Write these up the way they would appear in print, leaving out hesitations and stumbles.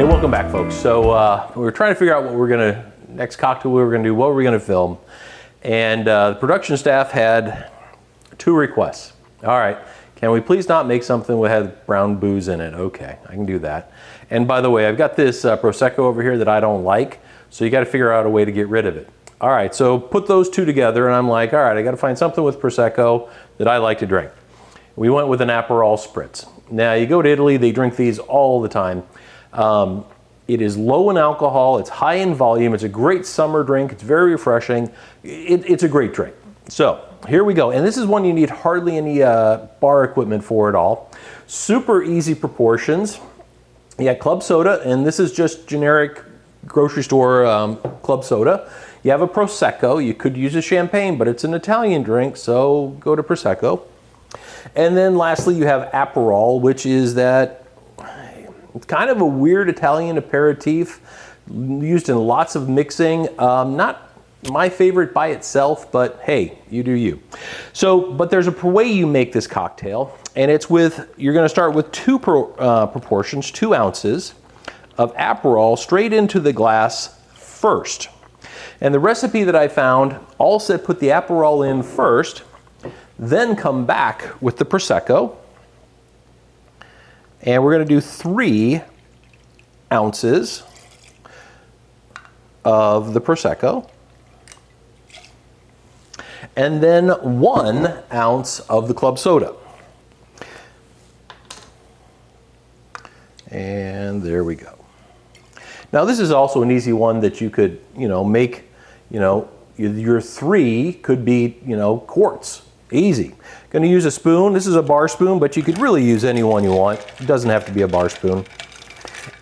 Hey, welcome back, folks. So we were trying to figure out what we're gonna, next cocktail we were gonna do, what were we gonna film, and the production staff had two requests. All right, can we please not make something that had brown booze in it? Okay, I can do that. And by the way, I've got this Prosecco over here that I don't like, so you gotta figure out a way to get rid of it. All right, so put those two together, and I'm like, all right, I gotta find something with Prosecco that I like to drink. We went with an Aperol Spritz. Now, you go to Italy, they drink these all the time. It is low in alcohol, it's high in volume, it's a great summer drink, it's very refreshing, it's a great drink. So, here we go, and this is one you need hardly any bar equipment for at all. Super easy proportions. You got club soda, and this is just generic grocery store club soda. You have a Prosecco, you could use a champagne, but it's an Italian drink, so go to Prosecco. And then lastly, you have Aperol, which is that, it's kind of a weird Italian aperitif, used in lots of mixing. Not my favorite by itself, but hey, you do you. So, but there's a way you make this cocktail, and it's with, you're gonna start with proportions, 2 ounces of Aperol straight into the glass first. And the recipe that I found all said put the Aperol in first, then come back with the Prosecco. And we're gonna do 3 ounces of the Prosecco. And then 1 ounce of the club soda. And there we go. Now this is also an easy one that you could, make, your 3 could be, quarts. Easy. Going to use a spoon. This is a bar spoon, but you could really use any one you want. It doesn't have to be a bar spoon.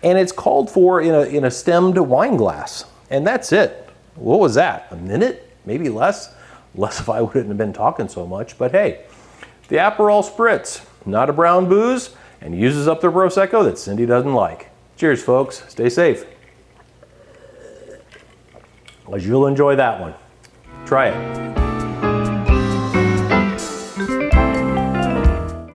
And it's called for in a stemmed wine glass. And that's it. What was that? A minute? Maybe less? Less if I wouldn't have been talking so much. But hey, the Aperol Spritz, not a brown booze, and uses up the Prosecco that Cindy doesn't like. Cheers, folks. Stay safe. Well, you'll enjoy that one. Try it.